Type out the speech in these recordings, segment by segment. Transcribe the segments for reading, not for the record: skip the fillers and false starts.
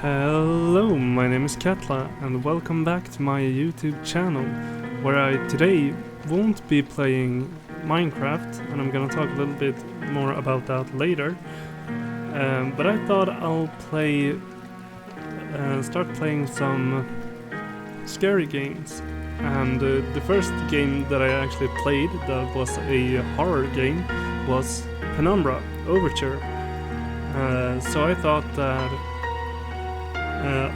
Hello, my name is Katla and welcome back to my YouTube channel, where I today won't be playing Minecraft, and I'm gonna talk a little bit more about that later. But I thought I'll start playing some scary games. And the first game that I actually played that was a horror game was Penumbra Overture. So I thought that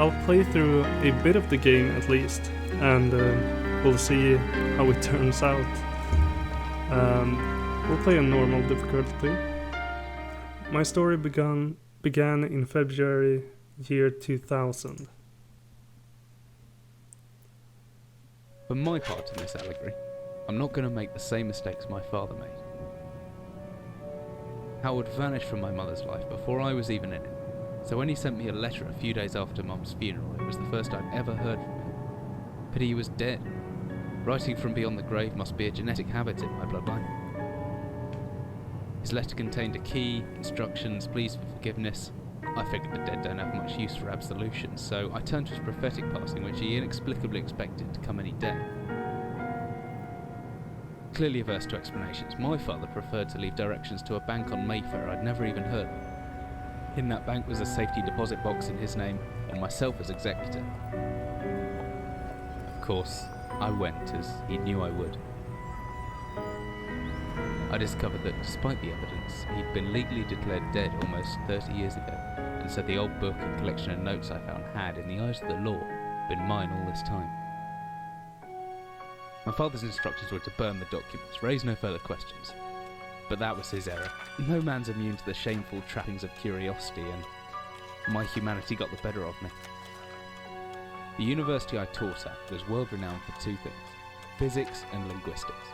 I'll play through a bit of the game at least, and we'll see how it turns out. We'll play on normal difficulty. My story began in February year 2000. For my part in this allegory, I'm not going to make the same mistakes my father made. Howard vanished from my mother's life before I was even in it, so when he sent me a letter a few days after Mum's funeral, it was the first I'd ever heard from him. Pity he was dead. Writing from beyond the grave must be a genetic habit in my bloodline. His letter contained a key, instructions, pleas for forgiveness. I figured the dead don't have much use for absolution, so I turned to his prophetic passing, which he inexplicably expected to come any day. Clearly averse to explanations, my father preferred to leave directions to a bank on Mayfair I'd never even heard of. In that bank was a safety deposit box in his name, and myself as executor. Of course, I went, as he knew I would. I discovered that despite the evidence, he'd been legally declared dead almost 30 years ago, and so the old book and collection of notes I found had, in the eyes of the law, been mine all this time. My father's instructions were to burn the documents, raise no further questions. But that was his error. No man's immune to the shameful trappings of curiosity, and my humanity got the better of me. The university I taught at was world renowned for two things: physics and linguistics.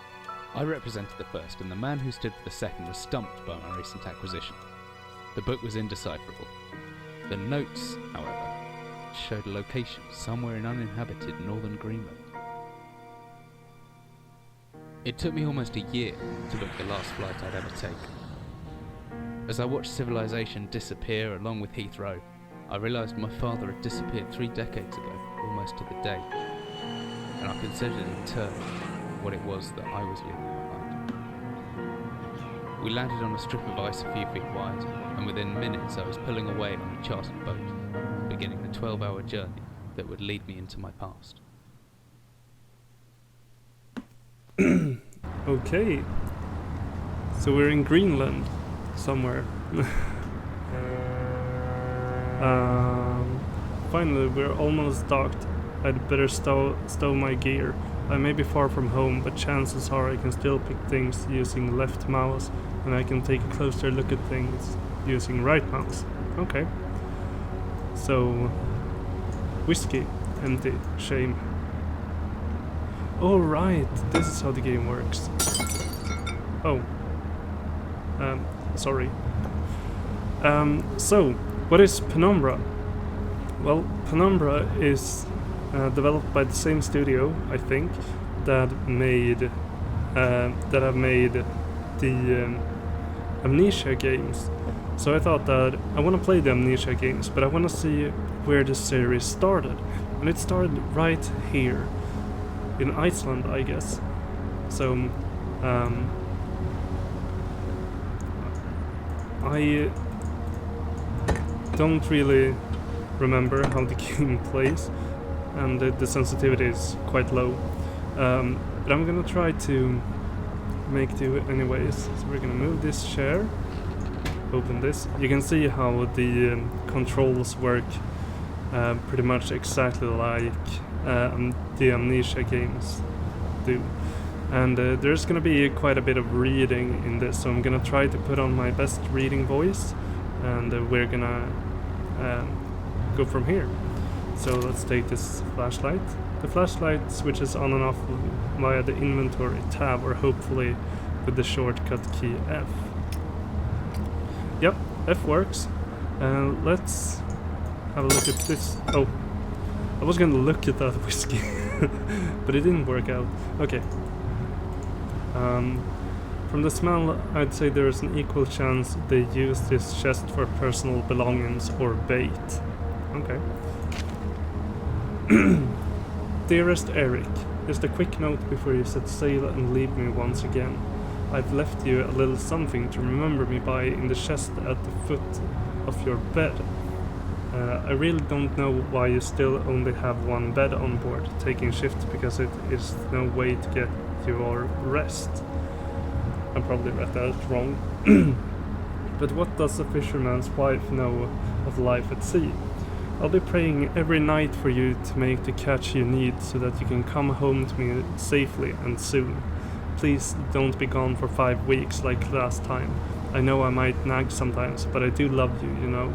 I represented the first, and the man who stood for the second was stumped by my recent acquisition. The book was indecipherable. The notes, however, showed a location somewhere in uninhabited northern Greenland. It took me almost a year to book the last flight I'd ever taken. As I watched civilization disappear along with Heathrow, I realised my father had disappeared 3 decades ago, almost to the day, and I considered in turn what it was that I was leaving behind. We landed on a strip of ice a few feet wide, and within minutes I was pulling away on a chartered boat, beginning the 12-hour journey that would lead me into my past. Okay, so we're in Greenland somewhere. Finally, we're almost docked. I'd better stow my gear. I may be far from home, but chances are I can still pick things using left mouse, and I can take a closer look at things using right mouse. Okay. So, whiskey, empty, shame. Oh right, this is how the game works. Oh. Sorry. So, what is Penumbra? Well, Penumbra is developed by the same studio, I think, that have made the Amnesia games. So I thought that I want to play the Amnesia games, but I want to see where the series started. And it started right here. In Iceland, I guess. So, I don't really remember how the game plays, and the sensitivity is quite low. But I'm gonna try to make do anyways. So we're gonna move this chair, open this. You can see how the controls work pretty much exactly like the Amnesia games do. And there's gonna be quite a bit of reading in this, so I'm gonna try to put on my best reading voice, and we're gonna go from here. So let's take this flashlight. The flashlight switches on and off via the inventory tab, or hopefully with the shortcut key F. Yep, F works. Let's have a look at this. Oh, I was gonna look at that whiskey, but it didn't work out. Okay. From the smell, I'd say there is an equal chance they use this chest for personal belongings or bait. Okay. Dearest Eric, just a quick note before you set sail and leave me once again. I've left you a little something to remember me by in the chest at the foot of your bed. I really don't know why you still only have one bed on board, taking shift, because it is no way to get your rest. I probably read that wrong. But what does a fisherman's wife know of life at sea? I'll be praying every night for you to make the catch you need so that you can come home to me safely and soon. Please don't be gone for 5 weeks like last time. I know I might nag sometimes, but I do love you, you know.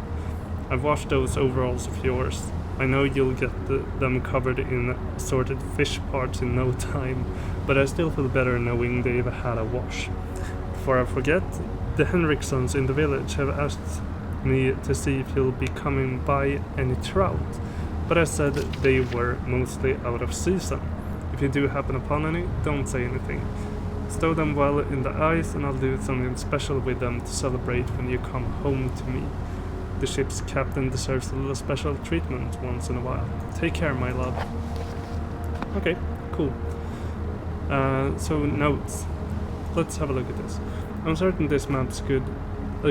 I've washed those overalls of yours. I know you'll get them covered in assorted fish parts in no time, but I still feel better knowing they've had a wash. Before I forget, the Henriksons in the village have asked me to see if you'll be coming by any trout, but I said they were mostly out of season. If you do happen upon any, don't say anything. Stow them well in the ice and I'll do something special with them to celebrate when you come home to me. The ship's captain deserves a little special treatment once in a while. Take care, my love. Okay, cool. So notes. Let's have a look at this. I'm certain this map's a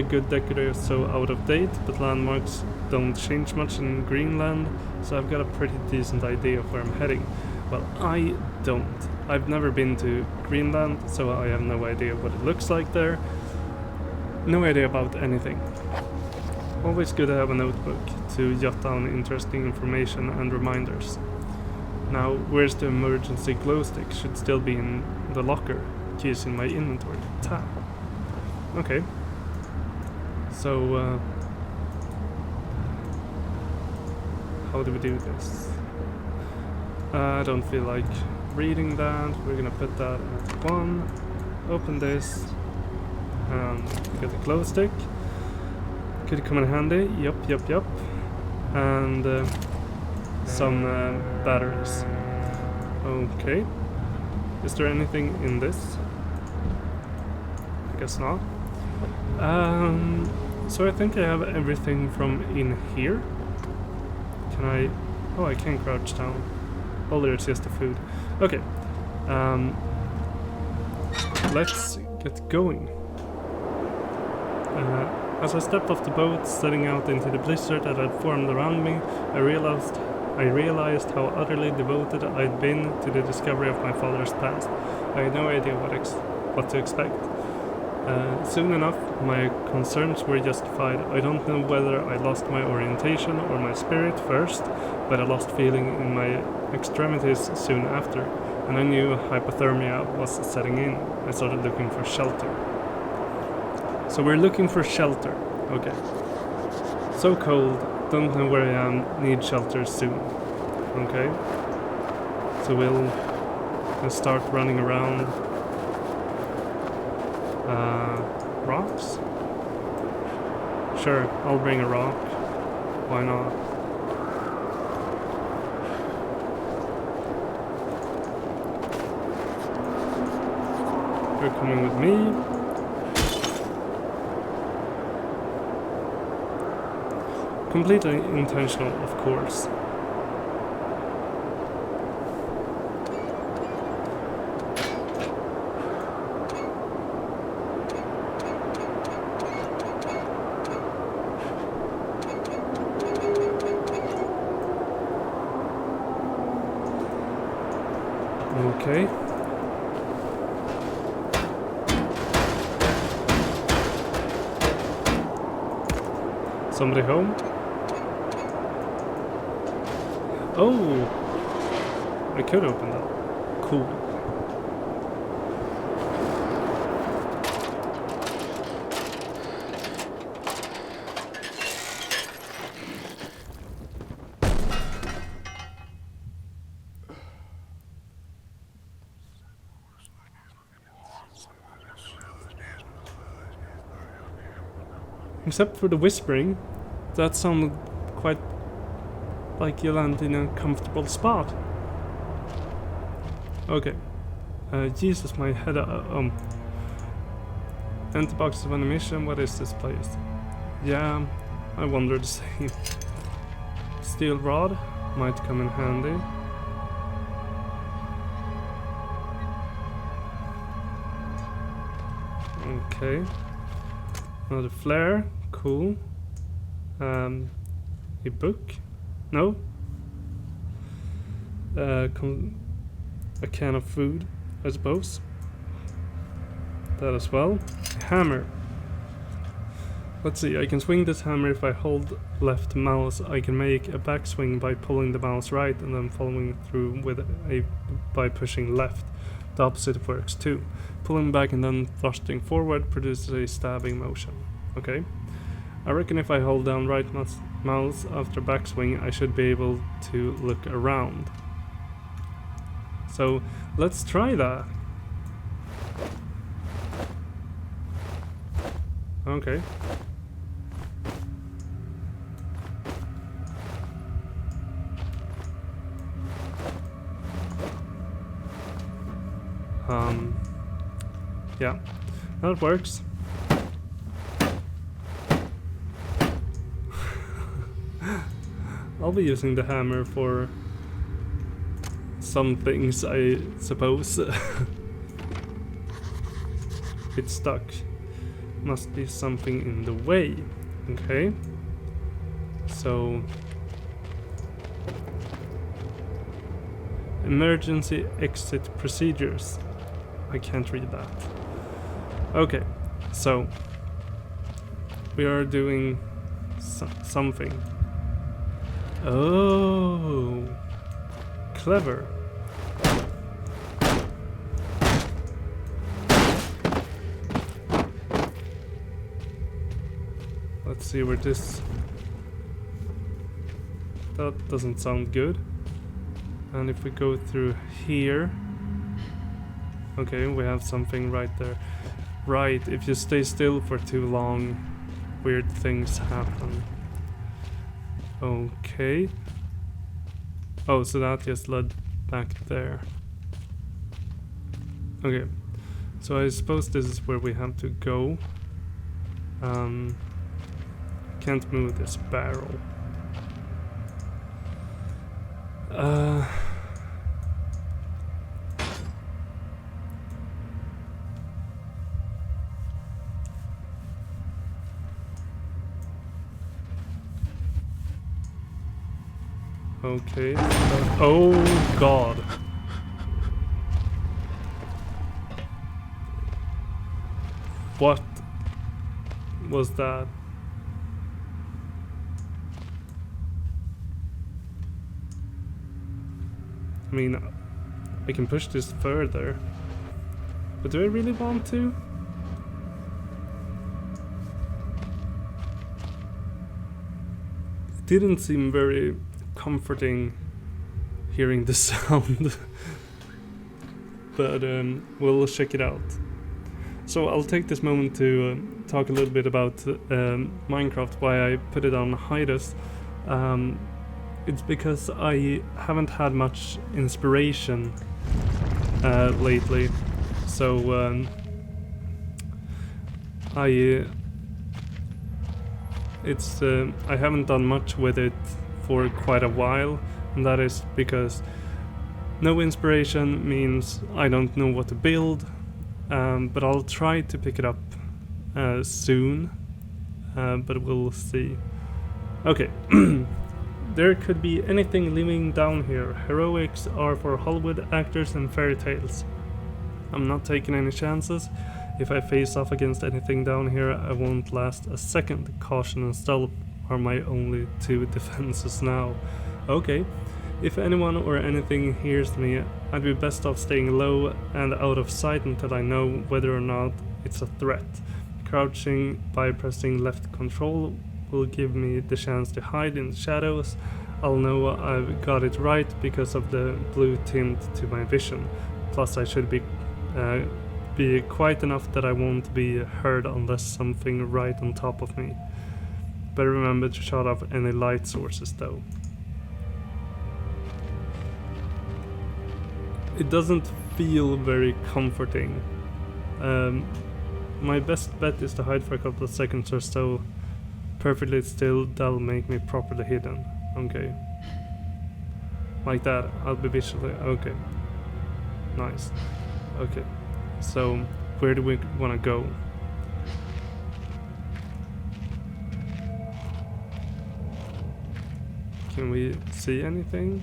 good decade or so out of date, but landmarks don't change much in Greenland, so I've got a pretty decent idea of where I'm heading. Well, I don't. I've never been to Greenland, so I have no idea what it looks like there. No idea about anything. Always good to have a notebook to jot down interesting information and reminders. Now, where's the emergency glow stick? Should still be in the locker. Keys in my inventory tab. Okay. So, how do we do this? I don't feel like reading that. We're gonna put that at 1. Open this. Get the glow stick. Could come in handy. Yup. And some batteries. Okay. Is there anything in this? I guess not. So I think I have everything from in here. Can I... Oh, I can crouch down. Oh, there's just the food. Okay. Let's get going. As I stepped off the boat, setting out into the blizzard that had formed around me, I realized how utterly devoted I'd been to the discovery of my father's past. I had no idea what to expect. Soon enough, my concerns were justified. I don't know whether I lost my orientation or my spirit first, but I lost feeling in my extremities soon after, and I knew hypothermia was setting in. I started looking for shelter. So we're looking for shelter. Okay. So cold, don't know where I am, need shelter soon. Okay. So we'll start running around. Rocks? Sure, I'll bring a rock. Why not? You're coming with me. Completely intentional, of course. Okay. Somebody home? Oh! I could open that. Cool. Except for the whispering, that sounded quite like you land in a comfortable spot. Okay. Jesus, my head. Empty box of ammunition. What is this place? Yeah, I wonder the same. steel rod might come in handy. Okay. Another flare. Cool. A book? No? A can of food, I suppose. That as well. Hammer. Let's see, I can swing this hammer if I hold left mouse. I can make a backswing by pulling the mouse right and then following through with by pushing left. The opposite works too. Pulling back and then thrusting forward produces a stabbing motion. Okay. I reckon if I hold down right mouse after backswing, I should be able to look around. So let's try that. Okay. Yeah, that works. I'll be using the hammer for some things, I suppose. It's stuck. Must be something in the way. Okay. So... emergency exit procedures. I can't read that. Okay, so... we are doing something. Oh, clever. Let's see where this... that doesn't sound good. And if we go through here... okay, we have something right there. Right, if you stay still for too long, weird things happen. Okay. Oh, so that just led back there. Okay. So I suppose this is where we have to go. Can't move this barrel. Okay. Oh god. What was that? I mean, I can push this further, but do I really want to? It didn't seem very comforting hearing the sound. But we'll check it out. So I'll take this moment to talk a little bit about Minecraft, why I put it on hiatus. It's because I haven't had much inspiration lately, so I haven't done much with it for quite a while, and that is because no inspiration means I don't know what to build, but I'll try to pick it up soon, but we'll see. Okay. There could be anything living down here. Heroics are for Hollywood actors and fairy tales. I'm not taking any chances. If I face off against anything down here, I won't last a second. Caution and stealth are my only two defenses now. Okay. If anyone or anything hears me, I'd be best off staying low and out of sight until I know whether or not it's a threat. Crouching by pressing left control will give me the chance to hide in the shadows. I'll know I've got it right because of the blue tint to my vision. Plus I should be quiet enough that I won't be heard unless something right on top of me. Better remember to shut off any light sources though. It doesn't feel very comforting. My best bet is to hide for a couple of seconds or so perfectly still. That'll make me properly hidden. Okay. Like that, I'll be visually... Okay. Nice. Okay. So, where do we want to go? Can we see anything?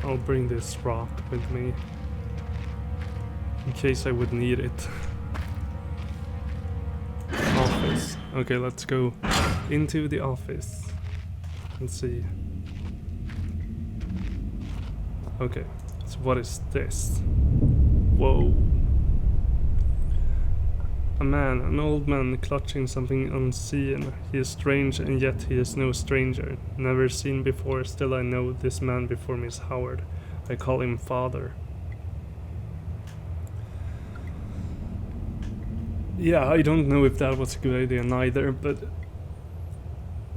I'll bring this rock with me in case I would need it. Office. Okay, let's go into the office and see. Okay, so what is this? Whoa. A man, an old man clutching something unseen. He is strange and yet he is no stranger. Never seen before, still I know this man before me is Howard. I call him father. Yeah, I don't know if that was a good idea neither, but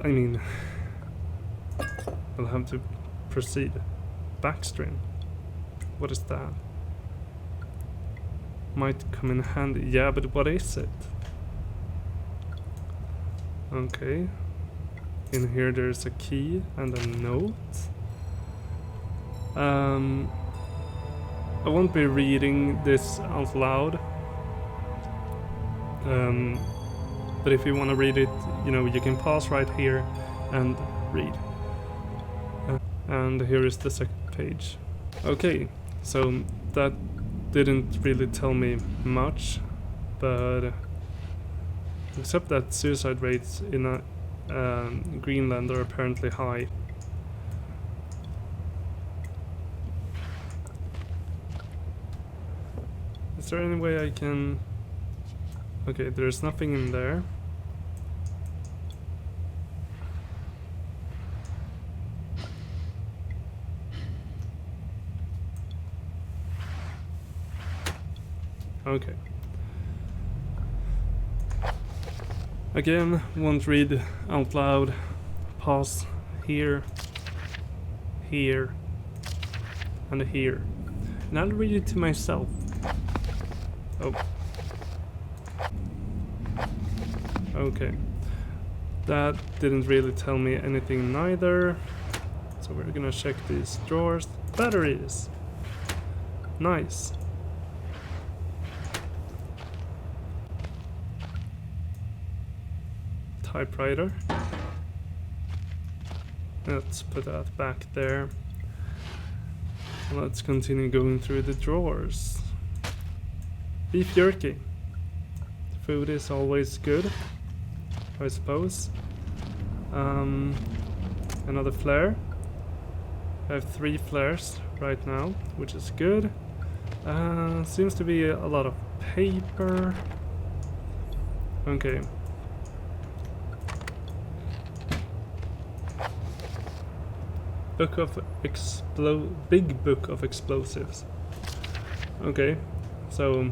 I mean, I'll have to proceed. Backstring. What is that? Might come in handy. Yeah, but what is it? Okay. In here there's a key and a note. I won't be reading this out loud. But if you want to read it, you know, you can pause right here and read. And here is the second page. Okay, so that didn't really tell me much, but except that suicide rates in Greenland are apparently high. Is there any way I can... Okay, there's nothing in there. Okay. Again, won't read out loud. Pause here, here, and here. And I'll read it to myself. Oh. Okay. That didn't really tell me anything neither. So we're gonna check these drawers. Batteries! Nice. Typewriter. Let's put that back there. Let's continue going through the drawers. Beef jerky. Food is always good, I suppose. Another flare. I have 3 flares right now, which is good. Seems to be a lot of paper. Okay. Big book of explosives. Okay, so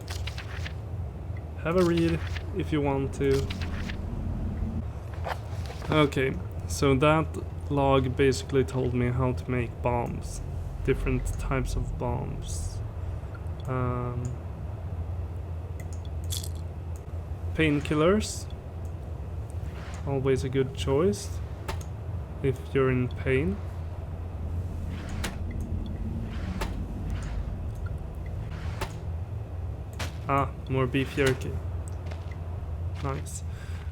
have a read if you want to. Okay, so that log basically told me how to make bombs, different types of bombs. Painkillers, always a good choice if you're in pain. Ah, more beef jerky. Nice.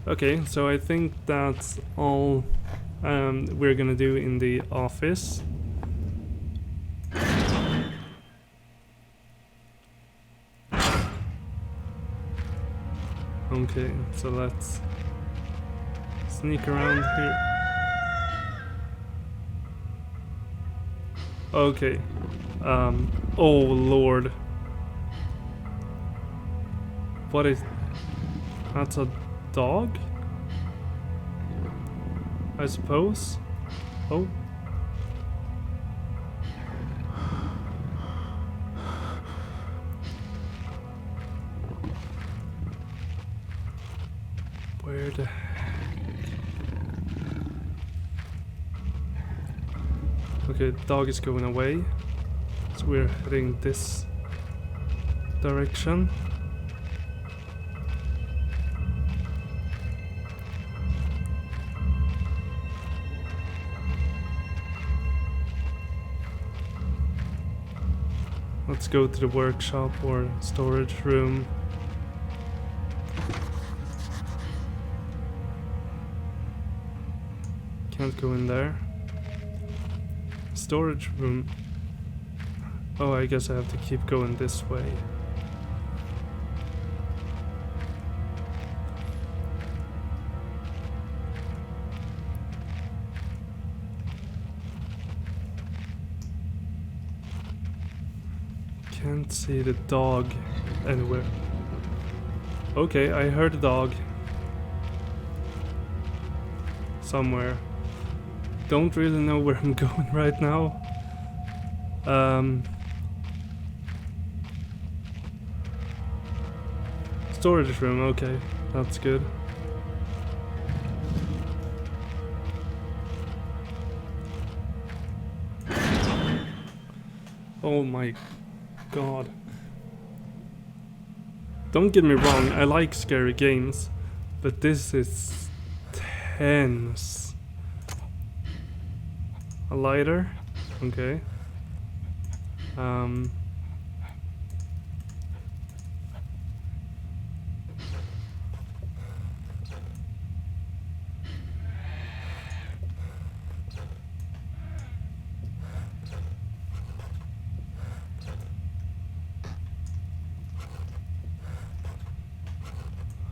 Okay, so I think that's all we're gonna do in the office. Okay, so let's sneak around here. Okay. Oh lord. What is... That's a dog? I suppose? Oh. Where the heck? Okay, the dog is going away. So we're heading this direction. Let's go to the workshop or storage room. Can't go in there. Storage room. Oh, I guess I have to keep going this way. Can't see the dog anywhere. Okay, I heard a dog. Somewhere. Don't really know where I'm going right now. Storage room, okay, that's good. Oh my god. Don't get me wrong, I like scary games, but this is tense. A lighter, okay.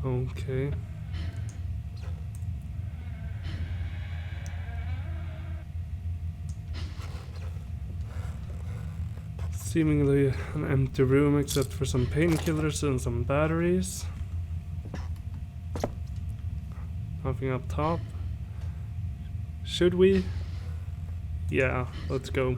Okay. Seemingly an empty room except for some painkillers and some batteries. Nothing up top. Should we? Yeah, let's go.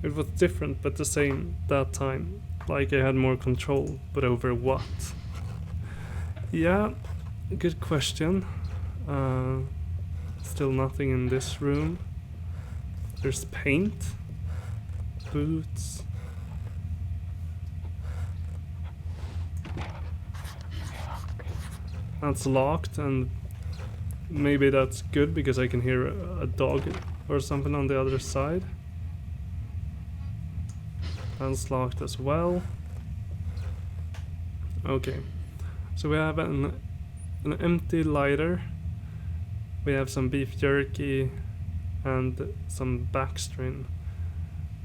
It was different but the same that time. Like I had more control, but over what? Yeah, good question. Still nothing in this room. There's paint, boots. That's locked, and maybe that's good because I can hear a dog or something on the other side. That's locked as well. Okay, so we have an empty lighter. We have some beef jerky and some backstring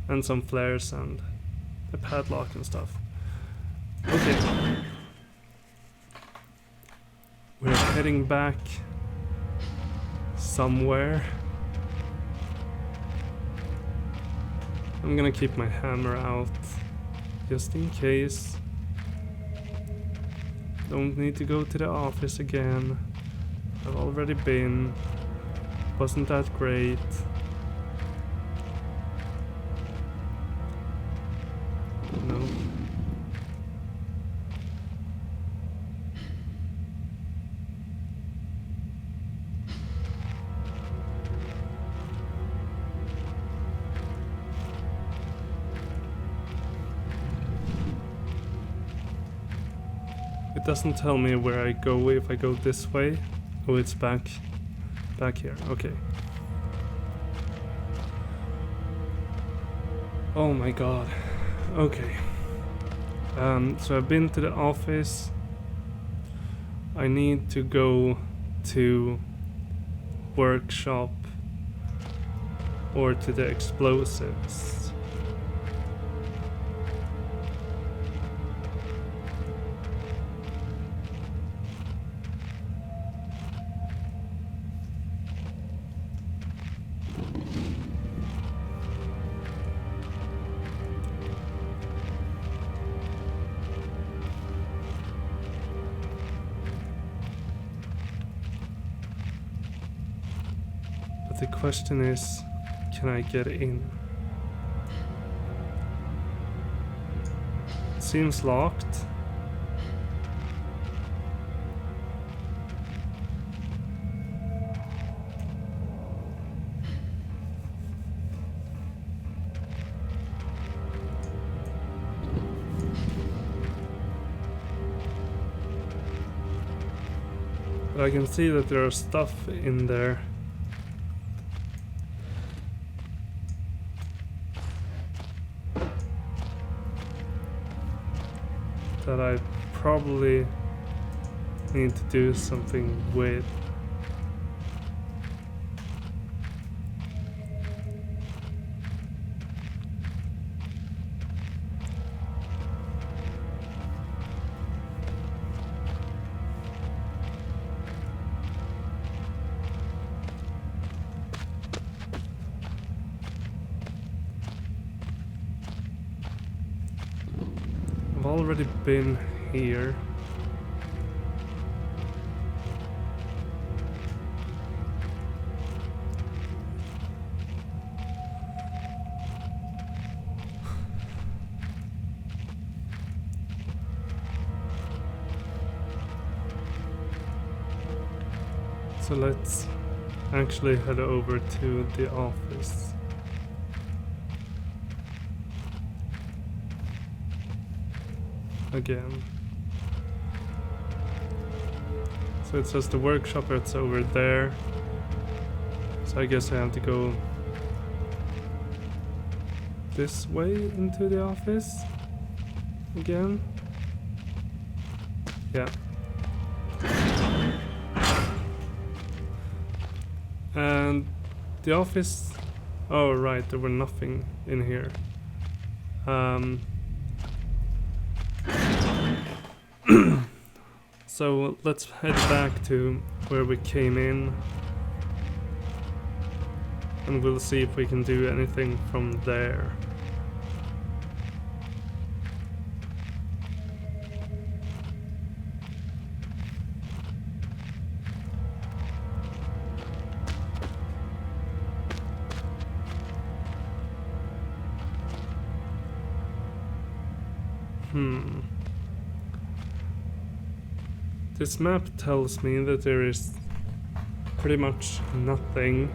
and some flares and a padlock and stuff. Okay. We're heading back somewhere. I'm gonna keep my hammer out just in case. Don't need to go to the office again. I've already been. Wasn't that great? No. It doesn't tell me where I go if I go this way. Oh, it's back here. Okay. Oh my god. Okay. So I've been to the office. I need to go to workshop or to the explosives. But the question is, can I get in? It seems locked. But I can see that there are stuff in there. That I probably need to do something with. I've already been here. So let's actually head over to the office. Again. So it says the workshop that's over there. So I guess I have to go this way into the office again. Yeah. And the office... Oh right, there were nothing in here. So let's head back to where we came in. And we'll see if we can do anything from there. This map tells me that there is pretty much nothing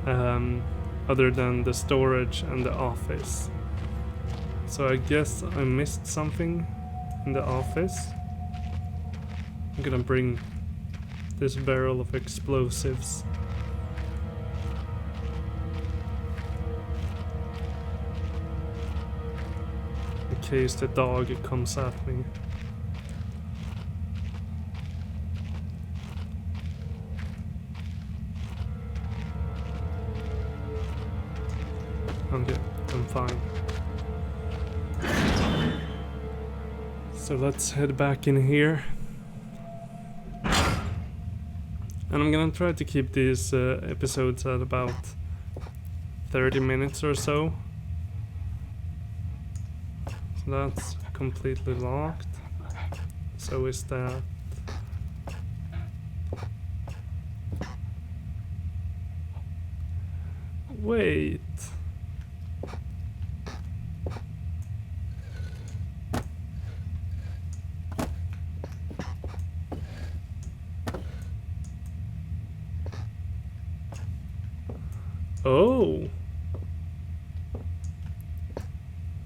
other than the storage and the office. So I guess I missed something in the office. I'm gonna bring this barrel of explosives. In case the dog comes at me. Okay, I'm fine. So let's head back in here. And I'm gonna try to keep these episodes at about 30 minutes or so. So that's completely locked. So is that. Wait. Oh.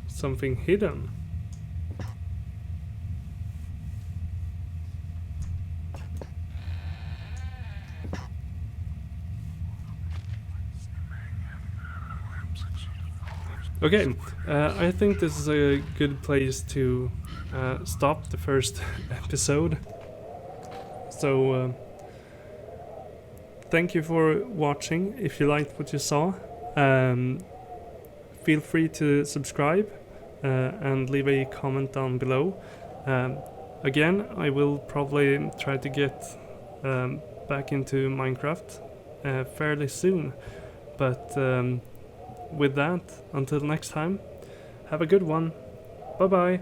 Something hidden. Okay, I think this is a good place to stop the first episode. So, thank you for watching. If you liked what you saw, feel free to subscribe and leave a comment down below. Again, I will probably try to get back into Minecraft fairly soon. But with that, until next time, have a good one. Bye bye.